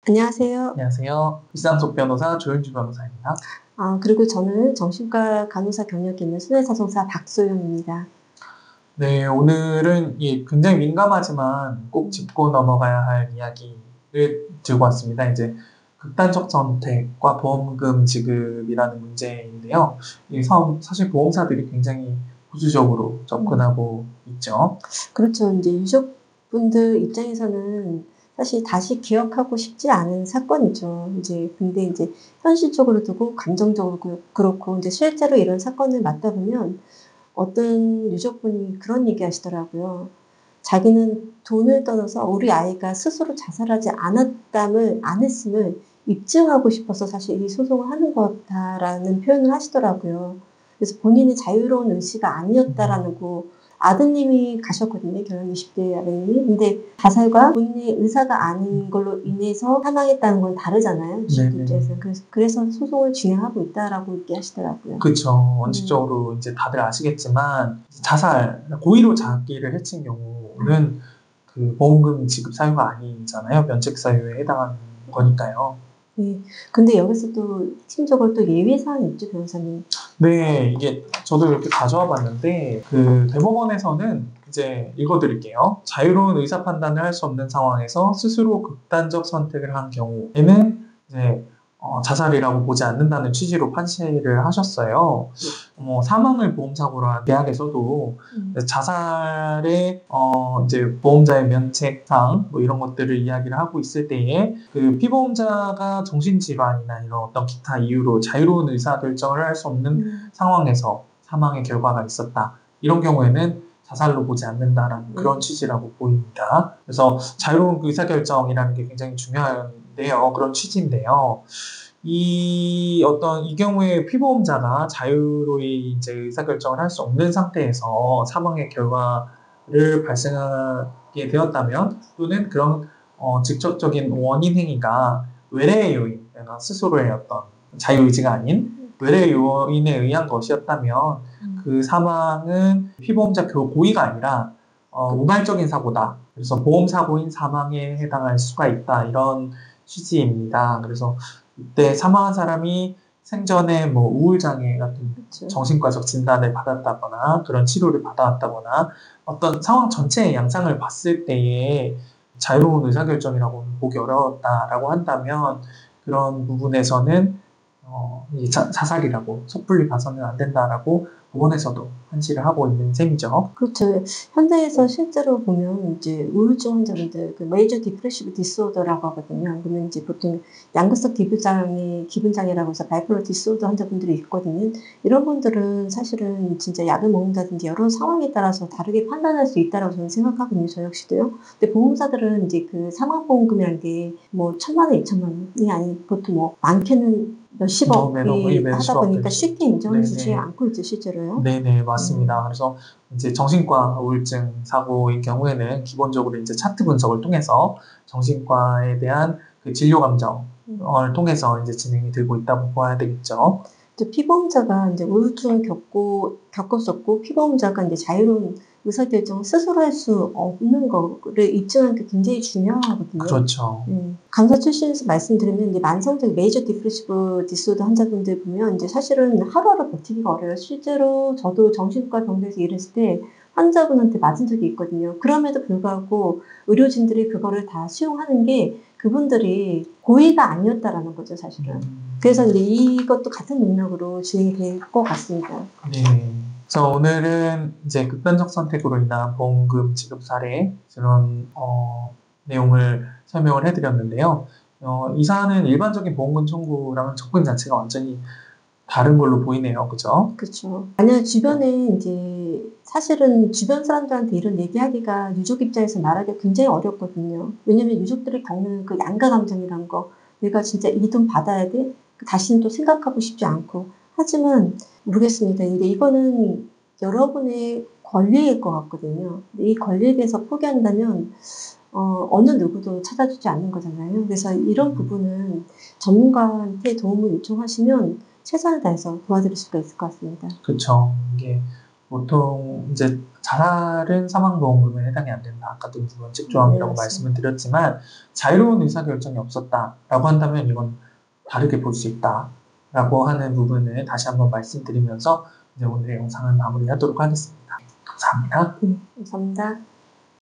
안녕하세요. 안녕하세요. 일상속 변호사 조윤주 변호사입니다. 그리고 저는 정신과 간호사 경력이 있는 손해사정사 박소영입니다. 네, 오늘은 굉장히 민감하지만 꼭 짚고 넘어가야 할 이야기를 들고 왔습니다. 이제 극단적 선택과 보험금 지급이라는 문제인데요. 사실 보험사들이 굉장히 보수적으로 접근하고 있죠. 그렇죠. 이제 유족분들 입장에서는 사실 다시 기억하고 싶지 않은 사건이죠. 근데 현실적으로 두고 감정적으로 그렇고, 이제 실제로 이런 사건을 맡다 보면 어떤 유족분이 그런 얘기 하시더라고요. 자기는 돈을 떠나서 우리 아이가 스스로 자살하지 안 했음을 입증하고 싶어서 사실 이 소송을 하는 거다라는 표현을 하시더라고요. 그래서 본인의 자유로운 의지가 아니었다라는 거, 아드님이 가셨거든요. 결혼 20대 아드님이. 근데 자살과 본인의 의사가 아닌 걸로 인해서 사망했다는 건 다르잖아요. 유족들 입장에서는. 그래서 소송을 진행하고 있다라고 얘기하시더라고요. 그렇죠. 원칙적으로 이제 다들 아시겠지만 고의로 자기를 해친 경우는 그 보험금 지급 사유가 아니잖아요. 면책 사유에 해당하는 거니까요. 네. 근데 여기서 또 핵심적으로 또 예외 사항이 있죠, 변호사님. 네, 이게 저도 이렇게 가져와 봤는데 그 대법원에서는 이제 읽어드릴게요. 자유로운 의사 판단을 할 수 없는 상황에서 스스로 극단적 선택을 한 경우에는 이제 자살이라고 보지 않는다는 취지로 판시를 하셨어요. 사망을 보험사고로 한 계약에서도 자살의 이제 보험자의 면책상 뭐 이런 것들을 이야기를 하고 있을 때에 그 피보험자가 정신질환이나 이런 어떤 기타 이유로 자유로운 의사결정을 할 수 없는 상황에서 사망의 결과가 있었다. 이런 경우에는 자살로 보지 않는다라는 그런 취지라고 보입니다. 그래서 자유로운 의사결정이라는 게 굉장히 중요한데요. 그런 취지인데요. 이 경우에 피보험자가 자유로이 이제 의사결정을 할 수 없는 상태에서 사망의 결과를 발생하게 되었다면 또는 그런 직접적인 원인 행위가 외래의 요인, 그러니까 스스로의 어떤 자유의지가 아닌 외래의 요인에 의한 것이었다면 그 사망은 피보험자 고의가 아니라 우발적인 사고다. 그래서 보험사고인 사망에 해당할 수가 있다. 이런 취지입니다. 그래서 이때 사망한 사람이 생전에 뭐 우울장애 같은 정신과적 진단을 받았다거나 그런 치료를 받아왔다거나 어떤 상황 전체의 양상을 봤을 때에 자유로운 의사결정이라고 보기 어려웠다라고 한다면 그런 부분에서는 자살이라고 섣불리 봐서는 안 된다라고 법원에서도 판시를 하고 있는 셈이죠. 그렇죠. 현대에서 실제로 보면 이제 우울증 환자분들, 그 메이저 디프레시브 디스오더라고 하거든요. 그러면 이제 보통 양극성 기분장애라고 해서 바이폴러 디스오더 환자분들이 있거든요. 이런 분들은 사실은 진짜 약을 먹는다든지 여러 상황에 따라서 다르게 판단할 수 있다고 저는 생각하거든요. 저 역시도요. 근데 보험사들은 이제 그 사망보험금이라는 게 뭐 1,000만 원, 2,000만 원이 아닌 보통 뭐 많게는 몇십억이 하다 보니까 쉽게 인정해주지 않고 있죠, 실제로요. 네네, 맞습니다. 그래서 이제 정신과 우울증 사고인 경우에는 기본적으로 이제 차트 분석을 통해서 정신과에 대한 그 진료 감정을 통해서 이제 진행이 되고 있다고 봐야 되겠죠. 피보험자가 이제 우울증을 겪었었고, 피보험자가 이제 자유로운 의사결정을 스스로 할 수 없는 거를 입증하는 게 굉장히 중요하거든요. 그렇죠. 간호사 출신에서 말씀드리면 이제 만성적 메이저 디프레시브 디스오더 환자분들 보면 이제 사실은 하루하루 버티기가 어려워요. 실제로 저도 정신과 병동에서 일했을 때 환자분한테 맞은 적이 있거든요. 그럼에도 불구하고 의료진들이 그거를 다 수용하는 게 그분들이 고의가 아니었다라는 거죠, 사실은. 그래서 이제 이것도 같은 맥락으로 진행이 될 것 같습니다. 네. 그래서 오늘은 이제 극단적 선택으로 인한 보험금 지급 사례 그런 내용을 설명을 해드렸는데요. 이 사안은 일반적인 보험금 청구랑은 접근 자체가 완전히 다른 걸로 보이네요. 그죠? 그렇죠. 만약 주변에 이제 사실은 주변 사람들한테 이런 얘기하기가 유족 입장에서 말하기가 굉장히 어렵거든요. 왜냐면 유족들이 겪는 그 양가 감정이란 거, 내가 진짜 이 돈 받아야 돼? 다시는 또 생각하고 싶지 않고. 하지만 모르겠습니다. 근데 이거는 여러분의 권리일 것 같거든요. 이 권리에 대해서 포기한다면 어느 누구도 찾아주지 않는 거잖아요. 그래서 이런 부분은 전문가한테 도움을 요청하시면 최선을 다해서 도와드릴 수가 있을 것 같습니다. 그렇죠. 이게 보통 이제 자살은 사망보험금에 해당이 안 된다. 아까도 원칙조항이라고 맞습니다. 말씀을 드렸지만 자유로운 의사결정이 없었다라고 한다면 이건 다르게 볼 수 있다라고 하는 부분을 다시 한번 말씀드리면서 이제 오늘의 영상을 마무리하도록 하겠습니다. 감사합니다. 감사합니다.